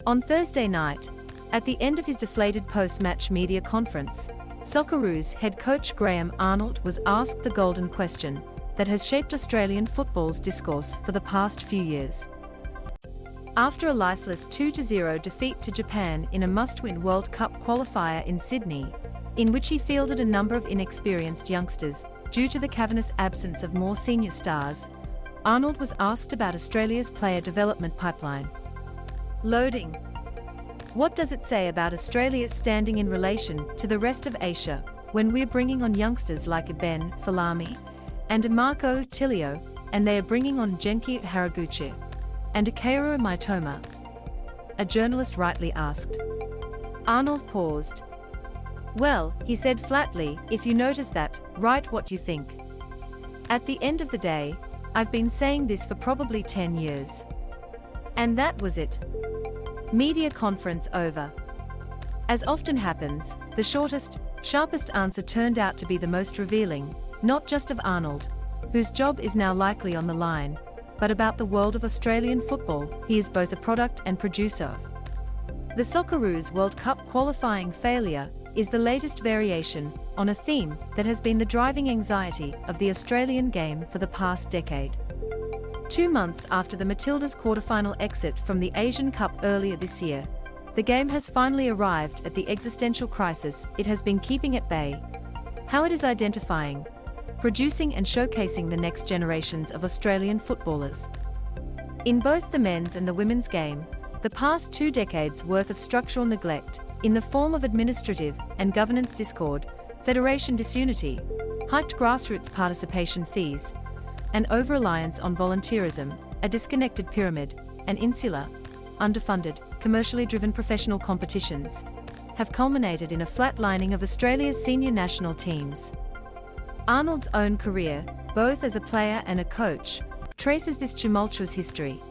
On Thursday night, at the end of his deflated post-match media conference, Socceroos head coach Graham Arnold was asked the golden question that has shaped Australian football's discourse for the past few years. After a lifeless 2-0 defeat to Japan in a must-win World Cup qualifier in Sydney, in which he fielded a number of inexperienced youngsters due to the cavernous absence of more senior stars, Arnold was asked about Australia's player development pipeline. Loading. What does it say about Australia's standing in relation to the rest of Asia when we're bringing on youngsters like Ben Folami and Marco Tilio, and they are bringing on Genki Haraguchi and Kaoru Mitoma? A journalist rightly asked. Arnold paused. Well, he said flatly, if you notice that, write what you think. At the end of the day, I've been saying this for probably 10 years. And that was it. Media conference over. As often happens, the shortest, sharpest answer turned out to be the most revealing, not just of Arnold, whose job is now likely on the line, but about the world of Australian football he is both a product and producer of. The Socceroos World Cup qualifying failure is the latest variation on a theme that has been the driving anxiety of the Australian game for the past decade. 2 months after the Matildas' quarterfinal exit from the Asian Cup earlier this year, the game has finally arrived at the existential crisis it has been keeping at bay: how it is identifying, producing and showcasing the next generations of Australian footballers. In both the men's and the women's game, the past 2 decades worth of structural neglect, in the form of administrative and governance discord, federation disunity, hiked grassroots participation fees, an over-reliance on volunteerism, a disconnected pyramid, and insular, underfunded, commercially driven professional competitions, have culminated in a flatlining of Australia's senior national teams. Arnold's own career, both as a player and a coach, traces this tumultuous history.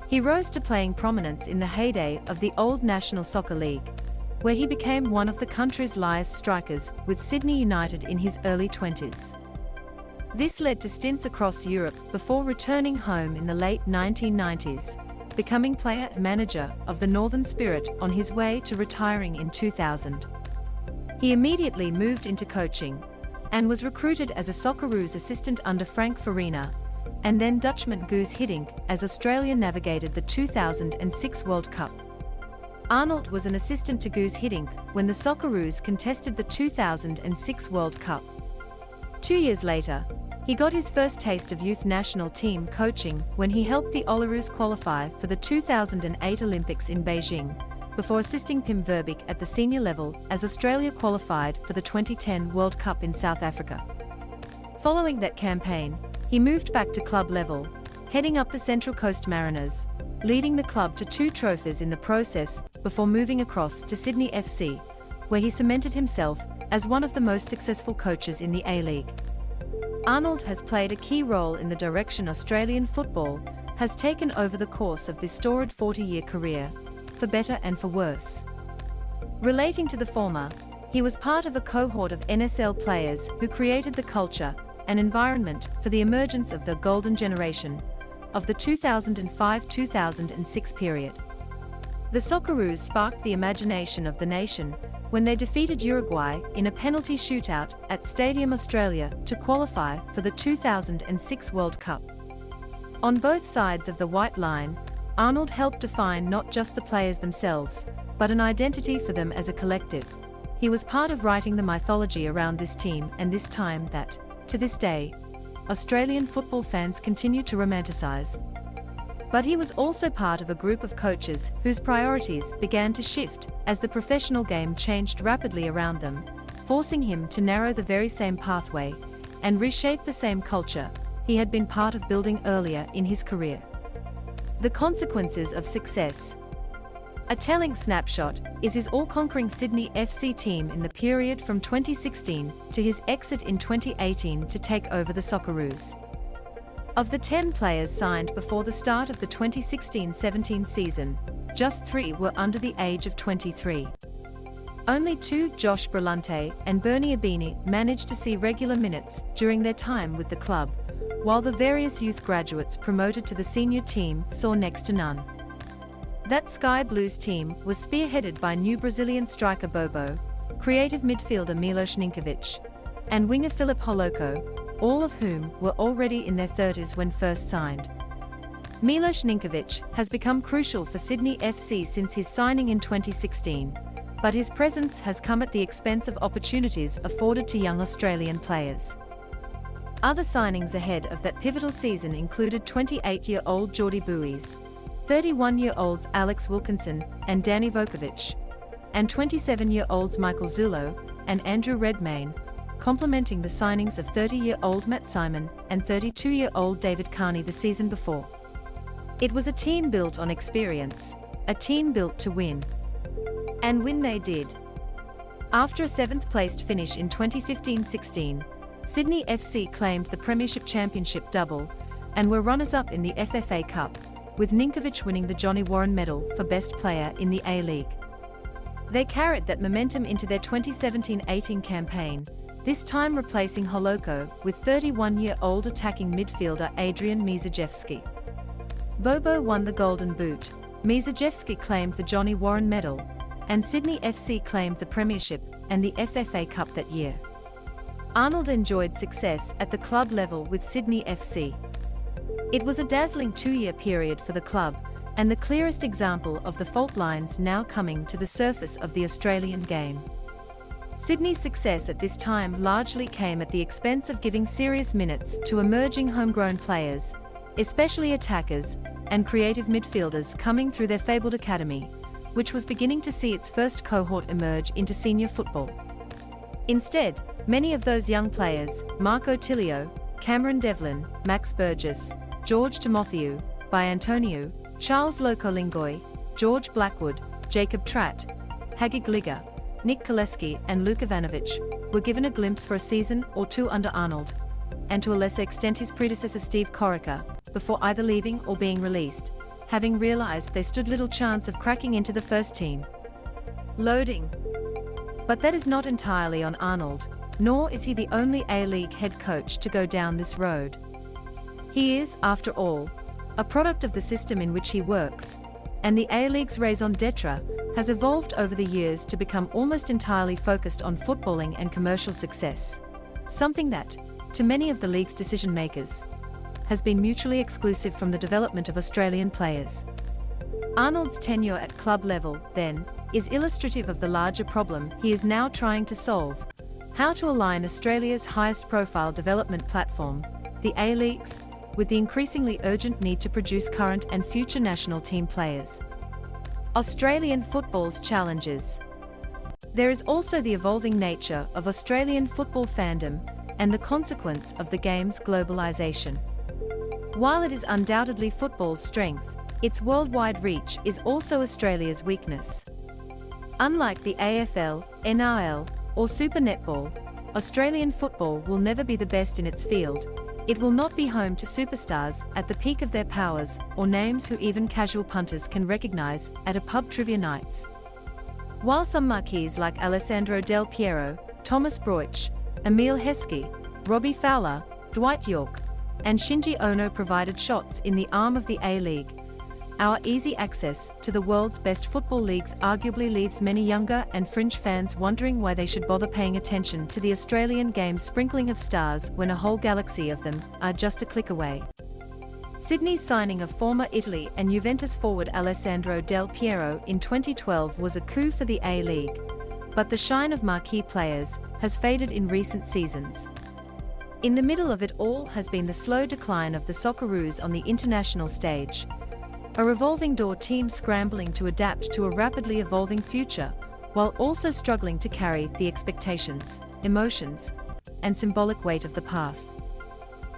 He rose to playing prominence in the heyday of the old National Soccer League, where he became one of the country's livest strikers with Sydney United in his early 20s. This led to stints across Europe before returning home in the late 1990s, becoming player-manager of the Northern Spirit on his way to retiring in 2000. He immediately moved into coaching and was recruited as a Socceroos assistant under Frank Farina, and then Dutchman Guus Hiddink as Australia navigated the 2006 World Cup. Arnold was an assistant to Guus Hiddink when the Socceroos contested the 2006 World Cup. 2 years later, he got his first taste of youth national team coaching when he helped the Olyroos qualify for the 2008 Olympics in Beijing, before assisting Pim Verbeek at the senior level as Australia qualified for the 2010 World Cup in South Africa. Following that campaign, he moved back to club level, heading up the Central Coast Mariners, leading the club to 2 trophies in the process before moving across to Sydney FC, where he cemented himself as one of the most successful coaches in the A-League. Arnold has played a key role in the direction Australian football has taken over the course of this storied 40-year career, for better and for worse. Relating to the former, he was part of a cohort of NSL players who created the culture and environment for the emergence of the golden generation of the 2005-2006 period. The Socceroos sparked the imagination of the nation when they defeated Uruguay in a penalty shootout at Stadium Australia to qualify for the 2006 World Cup. On both sides of the white line, Arnold helped define not just the players themselves, but an identity for them as a collective. He was part of writing the mythology around this team and this time that, to this day, Australian football fans continue to romanticize. But he was also part of a group of coaches whose priorities began to shift as the professional game changed rapidly around them, forcing him to narrow the very same pathway and reshape the same culture he had been part of building earlier in his career. The consequences of success. A telling snapshot is his all-conquering Sydney FC team in the period from 2016 to his exit in 2018 to take over the Socceroos. Of the 10 players signed before the start of the 2016-17 season, just 3 were under the age of 23. Only 2, Josh Brillante and Bernie Abini, managed to see regular minutes during their time with the club, while the various youth graduates promoted to the senior team saw next to none. That Sky Blues team was spearheaded by new Brazilian striker Bobo, creative midfielder Milos Ninkovic, and winger Filip Holoko, all of whom were already in their 30s when first signed. Milos Ninkovic has become crucial for Sydney FC since his signing in 2016, but his presence has come at the expense of opportunities afforded to young Australian players. Other signings ahead of that pivotal season included 28-year-old Jordi Buis, 31-year-olds Alex Wilkinson and Danny Vukovic, and 27-year-olds Michael Zulo and Andrew Redmayne, complementing the signings of 30-year-old Matt Simon and 32-year-old David Carney the season before. It was a team built on experience, a team built to win. And win they did. After a 7th-placed finish in 2015-16, Sydney FC claimed the Premiership Championship double and were runners-up in the FFA Cup, with Ninkovic winning the Johnny Warren Medal for Best Player in the A-League. They carried that momentum into their 2017-18 campaign, this time replacing Holoko with 31-year-old attacking midfielder Adrian Mizajewski. Bobo won the Golden Boot, Mizajewski claimed the Johnny Warren Medal, and Sydney FC claimed the Premiership and the FFA Cup that year. Arnold enjoyed success at the club level with Sydney FC. It was a dazzling 2-year period for the club, and the clearest example of the fault lines now coming to the surface of the Australian game. Sydney's success at this time largely came at the expense of giving serious minutes to emerging homegrown players, especially attackers and creative midfielders coming through their fabled academy, which was beginning to see its first cohort emerge into senior football. Instead, many of those young players, Marco Tilio, Cameron Devlin, Max Burgess, George Timotheou, Antonio, Charles Lokolingoi, George Blackwood, Jacob Tratt, Hagig Liga, Nick Koleski and Luke Ivanovic, were given a glimpse for a season or two under Arnold, and to a lesser extent his predecessor Steve Corica, before either leaving or being released, having realised they stood little chance of cracking into the first team. Loading. But that is not entirely on Arnold, nor is he the only A-League head coach to go down this road. He is, after all, a product of the system in which he works, and the A-League's raison d'etre has evolved over the years to become almost entirely focused on footballing and commercial success, something that, to many of the league's decision-makers, has been mutually exclusive from the development of Australian players. Arnold's tenure at club level, then, is illustrative of the larger problem he is now trying to solve: how to align Australia's highest-profile development platform, the A-Leagues, with the increasingly urgent need to produce current and future national team players. Australian football's challenges. There is also the evolving nature of Australian football fandom and the consequence of the game's globalisation. While it is undoubtedly football's strength, its worldwide reach is also Australia's weakness. Unlike the AFL, NRL, or Super Netball, Australian football will never be the best in its field. It will not be home to superstars at the peak of their powers, or names who even casual punters can recognise at a pub trivia nights. While some marquees like Alessandro Del Piero, Thomas Broich, Emile Heskey, Robbie Fowler, Dwight York, and Shinji Ono provided shots in the arm of the A-League, our easy access to the world's best football leagues arguably leaves many younger and fringe fans wondering why they should bother paying attention to the Australian game's sprinkling of stars when a whole galaxy of them are just a click away. Sydney's signing of former Italy and Juventus forward Alessandro Del Piero in 2012 was a coup for the A-League, but the shine of marquee players has faded in recent seasons. In the middle of it all has been the slow decline of the Socceroos on the international stage, a revolving door team scrambling to adapt to a rapidly evolving future, while also struggling to carry the expectations, emotions, and symbolic weight of the past.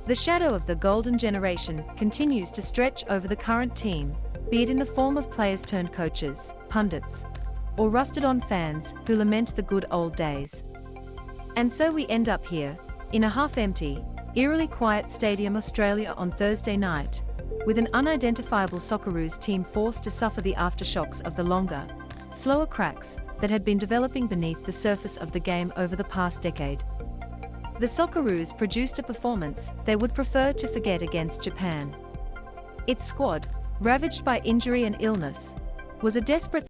The shadow of the golden generation continues to stretch over the current team, be it in the form of players turned coaches, pundits, or rusted-on fans who lament the good old days. And so we end up here, in a half-empty, eerily quiet Stadium Australia on Thursday night, with an unidentifiable Socceroos team forced to suffer the aftershocks of the longer, slower cracks that had been developing beneath the surface of the game over the past decade. The Socceroos produced a performance they would prefer to forget against Japan. Its squad, ravaged by injury and illness, was a desperate